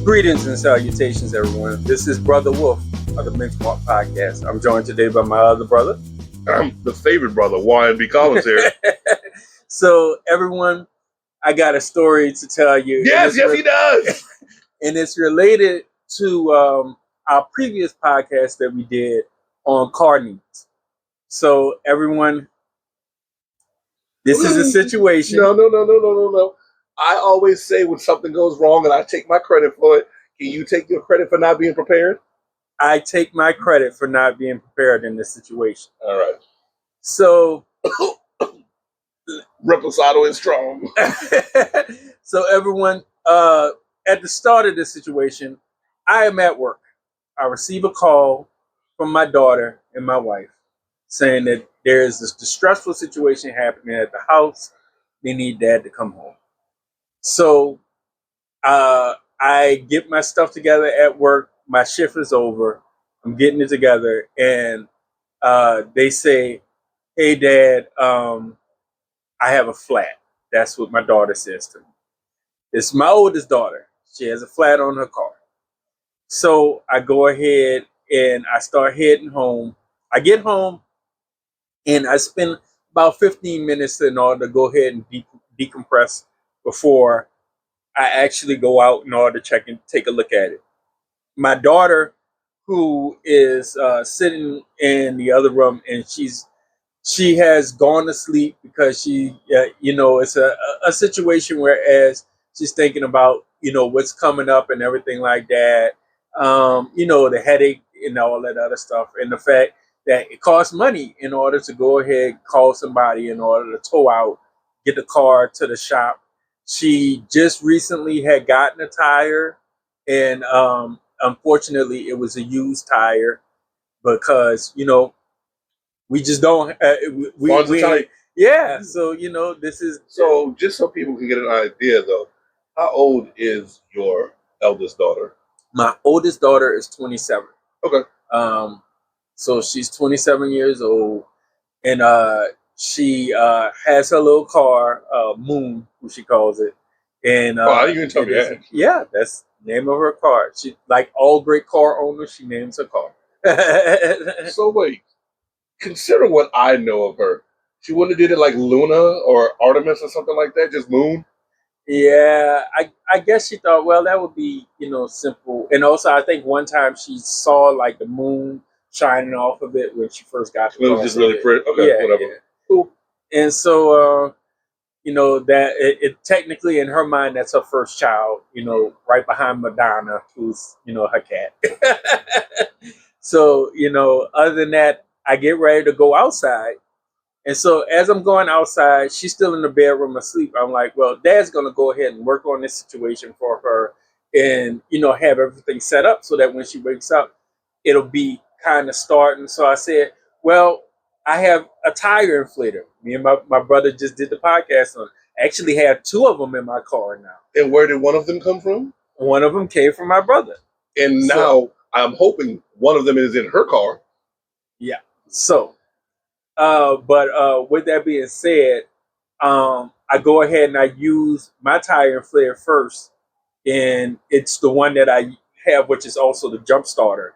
Greetings and salutations, everyone. This is Brother Wolf of the Benchmark Podcast. I'm joined today by my other brother. I'm the favorite brother, Warren B. Collins here. So, everyone, I got a story to tell you. Yes, he does. And it's related to our previous podcast that we did on car needs. So, everyone, this is a situation. No. I always say when something goes wrong and I take my credit for it, can you take your credit for not being prepared? I take my credit for not being prepared in this situation. All right. So, Reposado is strong. So everyone, at the start of this situation, I am at work. I receive a call from my daughter and my wife saying that there is this distressful situation happening at the house. They need dad to come home. So I get my stuff together at work. My shift is over. I'm getting it together. And they say, hey, Dad, I have a flat. That's what my daughter says to me. It's my oldest daughter. She has a flat on her car. So I go ahead and I start heading home. I get home and I spend about 15 minutes in order to go ahead and decompress before I actually go out in order to check and take a look at it. My daughter, who is sitting in the other room, and she has gone to sleep because she, it's a situation whereas she's thinking about, what's coming up and everything like that. The headache and all that other stuff. And the fact that it costs money in order to go ahead, call somebody in order to tow out, get the car to the shop. She just recently had gotten a tire, and unfortunately it was a used tire because, we just don't. Yeah. So this is. So just so people can get an idea, though, how old is your eldest daughter? My oldest daughter is 27. Okay. So she's 27 years old, and she has her little car, Moon, who she calls it. And I didn't even tell me that. Yeah, that's the name of her car. She, like all great car owners, she names her car. So wait. Consider what I know of her. She wouldn't have did it like Luna or Artemis or something like that, just Moon. Yeah, I guess she thought, well, that would be, simple. And also, I think one time she saw like the moon shining off of it when she first got the car. It was just really pretty. Okay, yeah, whatever. Yeah. Cool. And so, that it technically in her mind, that's her first child, right behind Madonna, who's, her cat. So, other than that, I get ready to go outside. And so as I'm going outside, she's still in the bedroom asleep. I'm like, well, Dad's going to go ahead and work on this situation for her and, have everything set up so that when she wakes up, it'll be kind of starting. So I said, well, I have a tire inflator. Me and my brother just did the podcast on it. I actually have two of them in my car now. And where did one of them come from? One of them came from my brother. And now I'm hoping one of them is in her car. Yeah. So, but with that being said, I go ahead and I use my tire inflator first, and it's the one that I have, which is also the jump starter.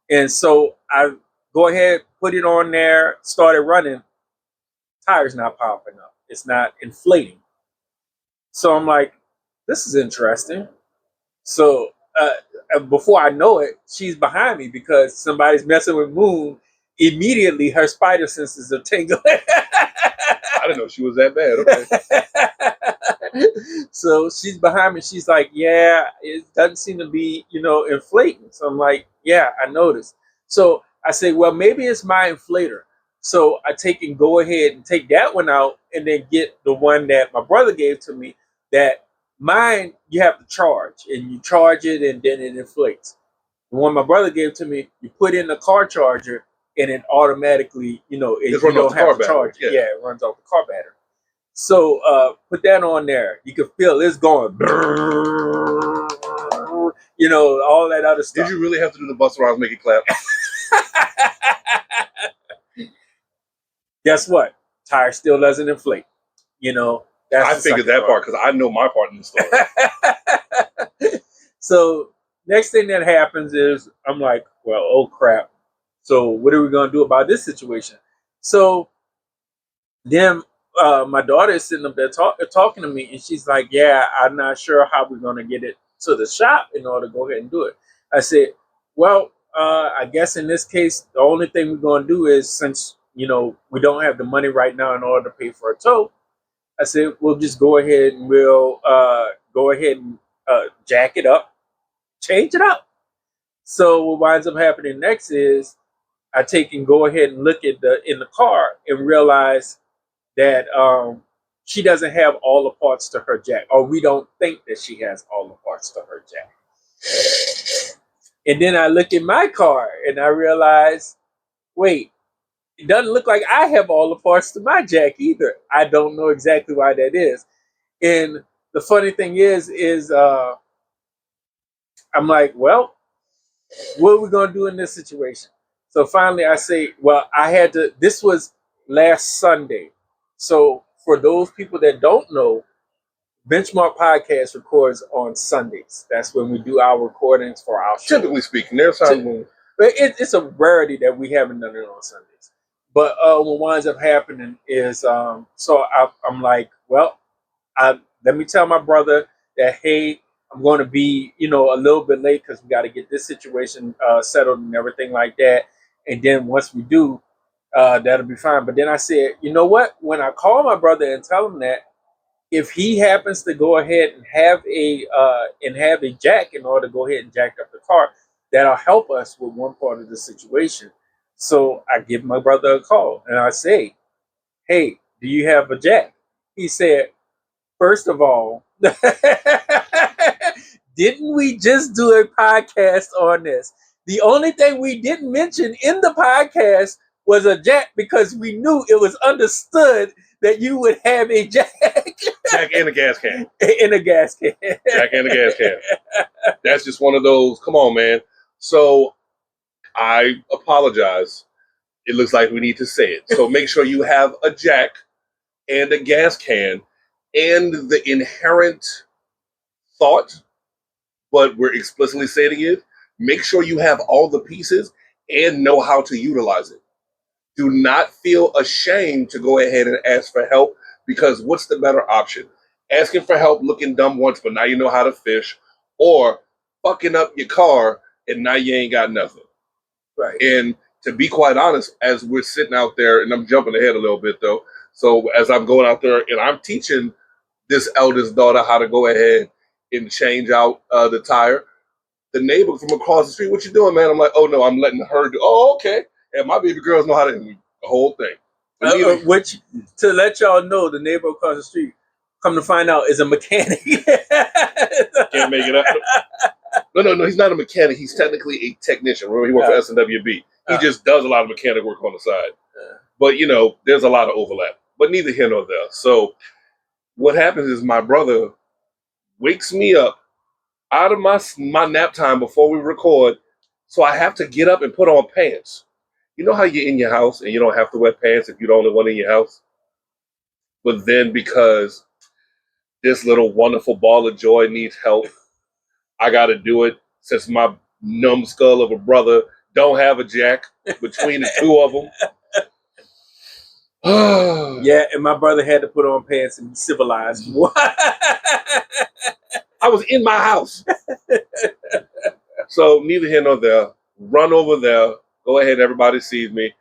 And so I go ahead, put it on there, started running. Tire's not popping up. It's not inflating. So I'm like, this is interesting. So before I know it, she's behind me because somebody's messing with Moon. Immediately, her spider senses are tingling. I didn't know she was that bad. Okay. So she's behind me. She's like, yeah, it doesn't seem to be, inflating. So I'm like, yeah, I noticed. So I say, well, maybe it's my inflator. So I take and go ahead and take that one out and then get the one that my brother gave to me. That mine, you have to charge, and you charge it and then it inflates. The one my brother gave to me, you put in the car charger, and it automatically, you don't have to charge it. Yeah, it runs off the car battery. So put that on there. You can feel it's going, all that other stuff. Did you really have to do the Busta Rhymes make it clap? Guess what? Tire still doesn't inflate. I figured that part because I know my part in the story. So next thing that happens is I'm like, well, oh crap. So what are we gonna do about this situation? So then my daughter is sitting up there talking to me, and she's like, "Yeah, I'm not sure how we're gonna get it to the shop in order to go ahead and do it." I said, "Well, I guess in this case, the only thing we're gonna do is since we don't have the money right now in order to pay for a tow." I said, "We'll just go ahead and we'll go ahead and jack it up, change it up." So what winds up happening next is I take and go ahead and look at in the car and realize that she doesn't have all the parts to her jack, or we don't think that she has all the parts to her jack. And then I look at my car and I realize, wait, it doesn't look like I have all the parts to my jack either. I don't know exactly why that is. And the funny thing is I'm like, well, what are we going to do in this situation? So finally I say, well, this was last Sunday. So for those people that don't know, Benchmark Podcast records on Sundays. That's when we do our recordings for our show. Typically speaking, there's time. But it's a rarity that we haven't done it on Sundays. But what winds up happening is, so I'm like, well, let me tell my brother that, hey, I'm going to be, a little bit late because we got to get this situation settled and everything like that. And then once we do, that'll be fine. But then I said, you know what? When I call my brother and tell him that, if he happens to go ahead and have a jack in order to go ahead and jack up the car, that'll help us with one part of the situation. So I give my brother a call and I say, hey, do you have a jack? He said, first of all, didn't we just do a podcast on this? The only thing we didn't mention in the podcast was a jack because we knew it was understood that you would have a jack. Jack and a gas can. In a gas can. Jack and a gas can. That's just one of those, come on, man. So I apologize. It looks like we need to say it. So make sure you have a jack and a gas can and the inherent thought, but we're explicitly stating it. Make sure you have all the pieces and know how to utilize it. Do not feel ashamed to go ahead and ask for help, because what's the better option? Asking for help looking dumb once, but now you know how to fish, or fucking up your car and now you ain't got nothing. Right. And to be quite honest, as we're sitting out there, and I'm jumping ahead a little bit though, so as I'm going out there and I'm teaching this eldest daughter how to go ahead and change out the tire, the neighbor from across the street, what you doing, man? I'm like, oh no, I'm letting her do. Oh, okay. And my baby girls know how to do the whole thing. Which, to let y'all know, the neighbor across the street, come to find out, is a mechanic. Can't make it up. No, he's not a mechanic. He's technically a technician. Remember, he works for SNWB. He just does a lot of mechanic work on the side. But, there's a lot of overlap. But neither here nor there. So what happens is my brother wakes me up out of my nap time before we record, so I have to get up and put on pants. You know how you're in your house and you don't have to wear pants if you're the only one in your house? But then because this little wonderful ball of joy needs help, I got to do it since my numbskull of a brother don't have a jack between the two of them. Yeah, and my brother had to put on pants and be civilized. I was in my house. So neither here nor there. Run over there. Go ahead, everybody sees me.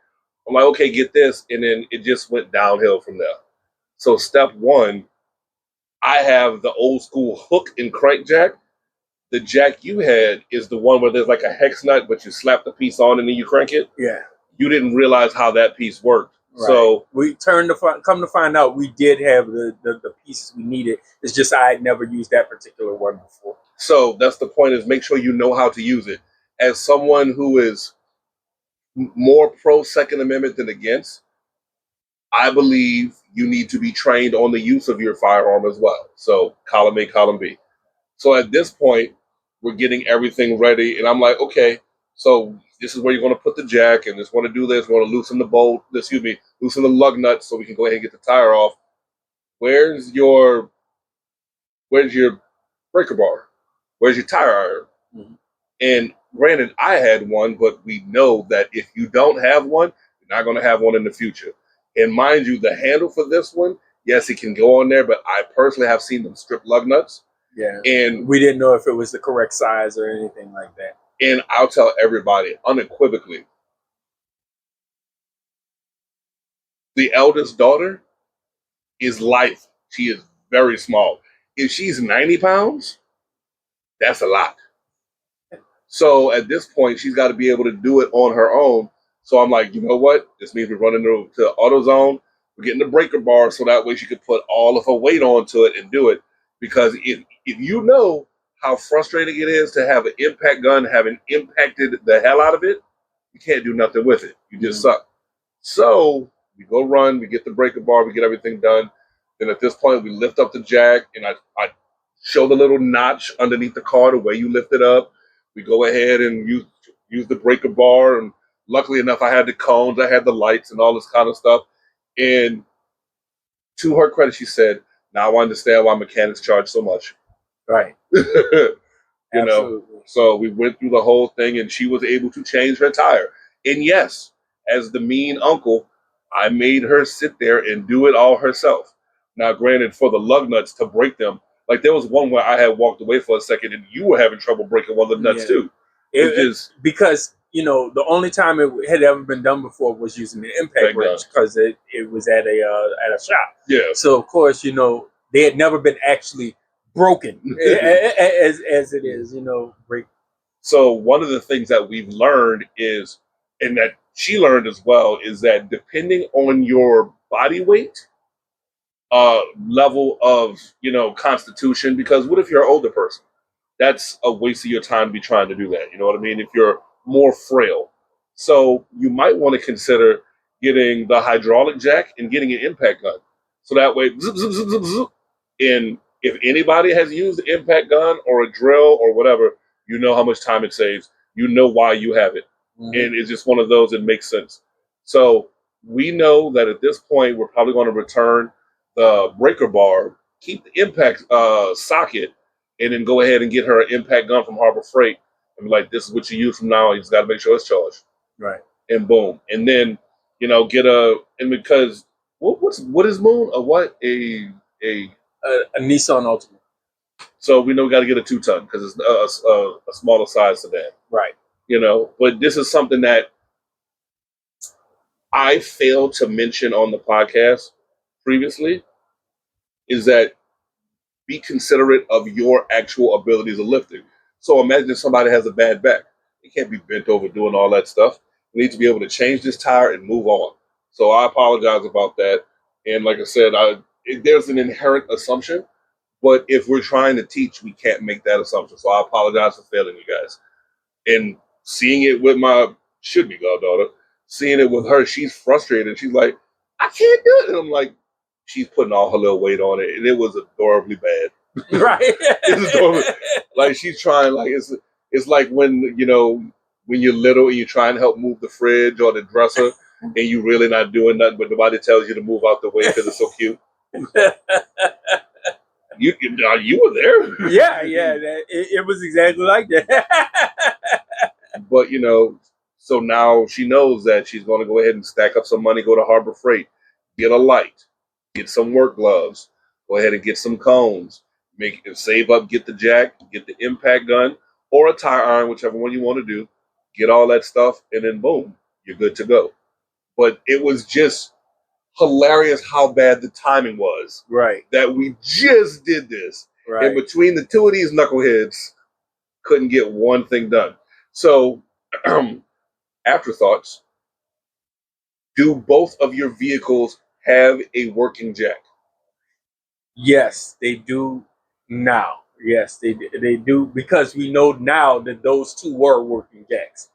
I'm like, okay, get this. And then it just went downhill from there. So step one, I have the old school hook and crank jack. The jack you had is the one where there's like a hex nut, but you slap the piece on and then you crank it. Yeah. You didn't realize how that piece worked. Right. So we come to find out we did have the pieces we needed. It's just I had never used that particular one before. So that's the point, is make sure you know how to use it. As someone who is more pro Second Amendment than against, I believe you need to be trained on the use of your firearm as well. So column A, column B. So at this point, we're getting everything ready. And I'm like, okay, so this is where you're going to put the jack, and just want to do this. We want to loosen the bolt, loosen the lug nut so we can go ahead and get the tire off. Where's your breaker bar? Where's your tire iron? Mm-hmm. And granted, I had one, but we know that if you don't have one, you're not going to have one in the future. And mind you, the handle for this one, yes, it can go on there, but I personally have seen them strip lug nuts. Yeah. And we didn't know if it was the correct size or anything like that. And I'll tell everybody unequivocally, the eldest daughter is life. She is very small. If she's 90 pounds, that's a lot. So at this point, she's got to be able to do it on her own. So I'm like, you know what? This means we're running to AutoZone. We're getting the breaker bar so that way she could put all of her weight onto it and do it. Because if you know how frustrating it is to have an impact gun having impacted the hell out of it, you can't do nothing with it. You just suck. So we go run, we get the breaker bar, we get everything done. Then at this point, we lift up the jack, and I show the little notch underneath the car the way you lift it up. We go ahead and use the breaker bar, and luckily enough, I had the cones, I had the lights, and all this kind of stuff. And to her credit, she said, "Now I understand why mechanics charge so much." Right. You know, so we went through the whole thing, and she was able to change her tire. And yes, as the mean uncle, I made her sit there and do it all herself. Now, granted, for the lug nuts to break them, like there was one where I had walked away for a second, and you were having trouble breaking one of the nuts too. Because the only time it had ever been done before was using the impact wrench because it was at a shop. Yeah. So of course, they had never been actually broken as it is, break. So one of the things that we've learned is, and that she learned as well, is that depending on your body weight, level of, constitution, because what if you're an older person? That's a waste of your time to be trying to do that. You know what I mean? If you're more frail. So you might want to consider getting the hydraulic jack and getting an impact gun. So that way, zip, zip, zip, zip, zip. And if anybody has used the impact gun or a drill or whatever, you know how much time it saves. You know why you have it. Mm-hmm. And it's just one of those that makes sense. So we know that at this point, we're probably going to return the breaker bar, keep the impact socket, and then go ahead and get her an impact gun from Harbor Freight and be like, this is what you use from now on. You just got to make sure it's charged. Right. And boom. And then, because what is Moon? A Nissan Altima. So we know we got to get a 2-ton because it's a smaller size sedan. Right. But this is something that I failed to mention on the podcast previously, is that be considerate of your actual abilities of lifting. So imagine if somebody has a bad back. They can't be bent over doing all that stuff. We need to be able to change this tire and move on. So I apologize about that. And like I said, there's an inherent assumption, but if we're trying to teach, we can't make that assumption. So I apologize for failing you guys. And seeing it with my should-be goddaughter, seeing it with her, she's frustrated. She's like, I can't do it. And I'm like, she's putting all her little weight on it, and it was adorably bad. Right. It's adorable. Like she's trying, like it's like when you're little and you're trying to help move the fridge or the dresser, and you really not doing nothing, but nobody tells you to move out the way because it's so cute. You were there. Yeah. It was exactly like that. But so now she knows that she's going to go ahead and stack up some money, go to Harbor Freight, get a light, get some work gloves, go ahead and get some cones, save up, get the jack, get the impact gun, or a tire iron, whichever one you want to do, get all that stuff, and then boom, you're good to go. But it was just hilarious how bad the timing was. Right. That we just did this. Right. And between the two of these knuckleheads, couldn't get one thing done. So, afterthoughts. Do both of your vehicles have a working jack? Yes, they do now. Yes, they do, because we know now that those two were working jacks.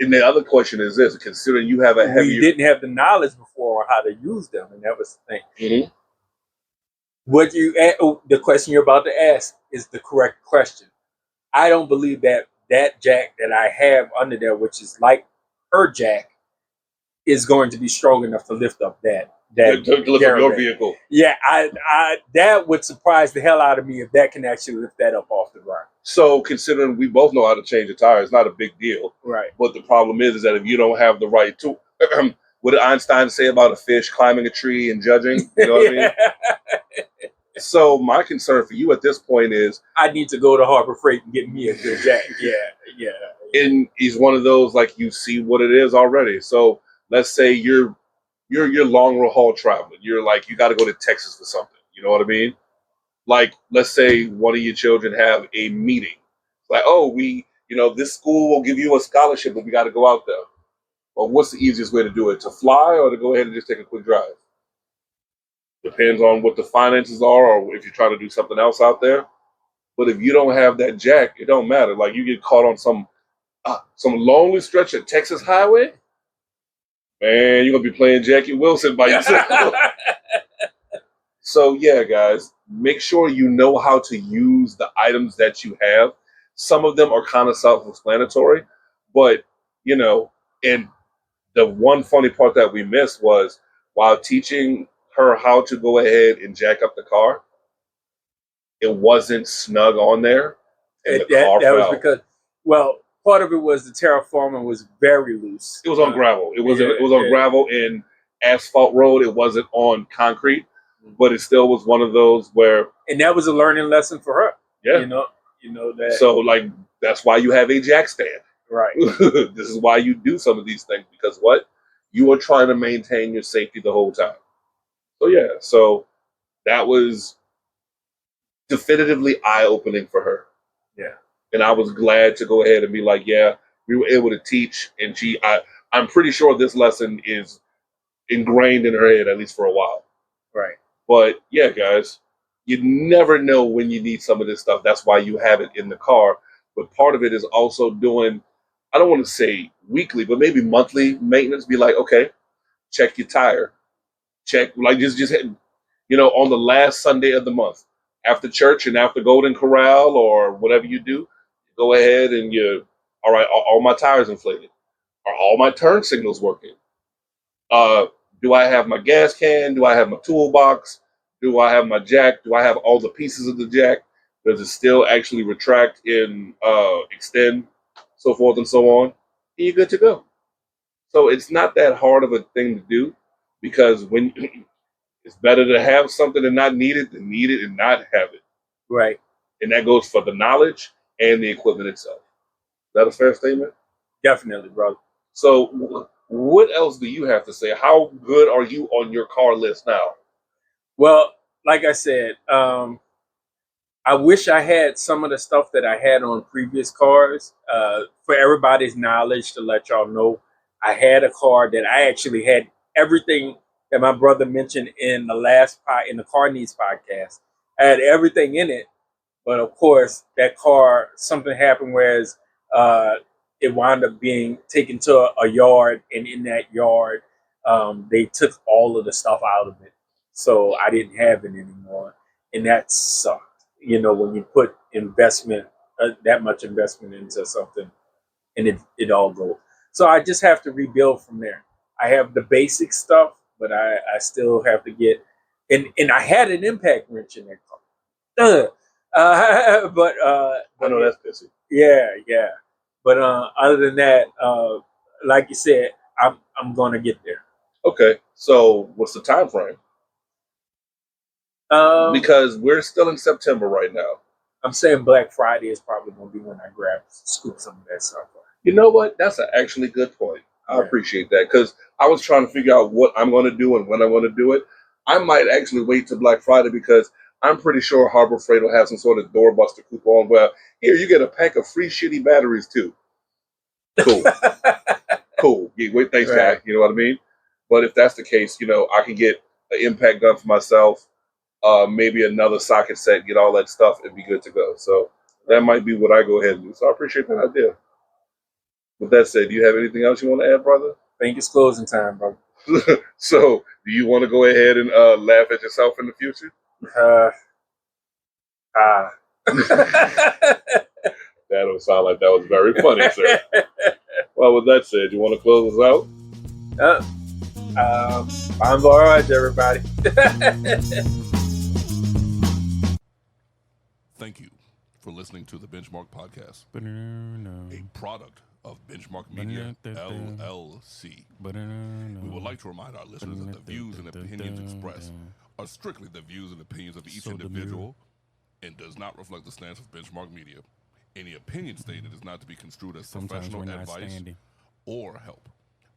And the other question is this: considering you have a heavier, we didn't have the knowledge before on how to use them, and that was the thing. Mm-hmm. The question you're about to ask is the correct question. I don't believe that jack that I have under there, which is like her jack, is going to be strong enough to lift up that that to lift up your Caravan. vehicle. Yeah, I that would surprise the hell out of me if that can actually lift that up off the ground. So considering we both know how to change a tire, it's not a big deal. Right. But the problem is that if you don't have the right tool, what did Einstein say about a fish climbing a tree and judging? You know what I mean? So my concern for you at this point is I need to go to Harbor Freight and get me a good jack. Yeah. and he's one of those like you see what it is already. So let's say you're long haul traveling. You're like you got to go to Texas for something. You know what I mean? Like let's say one of your children have a meeting. Like this school will give you a scholarship, but we got to go out there. Well, what's the easiest way to do it? To fly or to go ahead and just take a quick drive? Depends on what the finances are, or if you're trying to do something else out there. But if you don't have that jack, it don't matter. Like you get caught on some lonely stretch of Texas highway, man, you're gonna be playing Jackie Wilson by yourself. So yeah, guys, make sure you know how to use the items that you have. Some of them are kind of self-explanatory, but and the one funny part that we missed was while teaching her how to go ahead and jack up the car, it wasn't snug on there, and the car fell. Was because, well, part of it was the terraforming was very loose. It was on gravel. It was on gravel and asphalt road. It wasn't on concrete, but it still was one of those where. And that was a learning lesson for her. Yeah, you know that. So like that's why you have a jack stand. Right. This is why you do some of these things because you are trying to maintain your safety the whole time. So yeah, so that was definitively eye-opening for her. Yeah. And I was glad to go ahead and be like, yeah, we were able to teach. And I'm pretty sure this lesson is ingrained in her head, at least for a while. Right. But yeah, guys, you never know when you need some of this stuff. That's why you have it in the car. But part of it is also doing, I don't want to say weekly, but maybe monthly maintenance. Be like, okay, check your tire. Check, like just on the last Sunday of the month. After church and after Golden Corral or whatever you do, go ahead and all right, all my tires inflated. Are all my turn signals working? Do I have my gas can? Do I have my toolbox? Do I have my jack? Do I have all the pieces of the jack? Does it still actually retract and extend, so forth and so on? And you're good to go. So it's not that hard of a thing to do because when it's better to have something and not need it than need it and not have it. Right. And that goes for the knowledge and the equipment itself. Is that a fair statement? Definitely, brother. So what else do you have to say? How good are you on your car list now? Well, like I said, I wish I had some of the stuff that I had on previous cars. For everybody's knowledge, to let y'all know, I had a car that I actually had everything that my brother mentioned in the Car Needs podcast. I had everything in it, but of course, that car, something happened whereas it wound up being taken to a yard, and in that yard, they took all of the stuff out of it. So I didn't have it anymore, and that sucked. When you put investment, that much investment into something, and it all goes. So I just have to rebuild from there. I have the basic stuff, but I still have to get, and I had an impact wrench in that car. But I know that's pissy. Yeah. But other than that, like you said, I'm gonna get there. Okay, so what's the time frame? Because we're still in September right now. I'm saying Black Friday is probably going to be when I scoop some of that stuff up. You know what? That's an actually good point. I appreciate that because I was trying to figure out what I'm going to do and when I'm going to do it. I might actually wait till Black Friday because I'm pretty sure Harbor Freight will have some sort of doorbuster coupon where, here, you get a pack of free shitty batteries too. Cool. Cool. Yeah, wait, thanks, guy. You know what I mean? But if that's the case, I can get an impact gun for myself. Maybe another socket set, get all that stuff, and be good to go. So that might be what I go ahead and do. So I appreciate that idea. With that said, do you have anything else you want to add, brother? I think it's closing time, bro. So do you want to go ahead and laugh at yourself in the future? That don't sound like that was very funny, sir. Well, with that said, you want to close us out? Bon voyage, everybody. Thank you for listening to the Benchmark Podcast, Ba-da-da-da. a product of Benchmark Media LLC. We would like to remind our listeners that the views and opinions expressed are strictly the views and opinions of each individual and does not reflect the stance of Benchmark Media. Any opinion stated is not to be construed as Sometimes professional we're not advice standing. or help.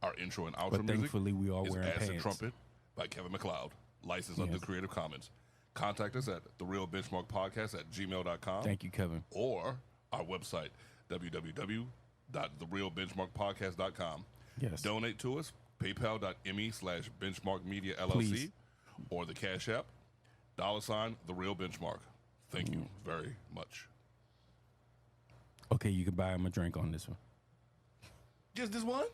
Our intro and outro But music thankfully, we are is wearing Acid pants. Trumpet by Kevin MacLeod, licensed under Yes. Creative Commons. Contact us at therealbenchmarkpodcast@gmail.com. Thank you, Kevin. Or our website, www.therealbenchmarkpodcast.com. Yes. Donate to us, paypal.me/benchmarkmediallc, Please. or the Cash App, $the Real Benchmark. Thank you very much. Okay, you can buy him a drink on this one. Just this one?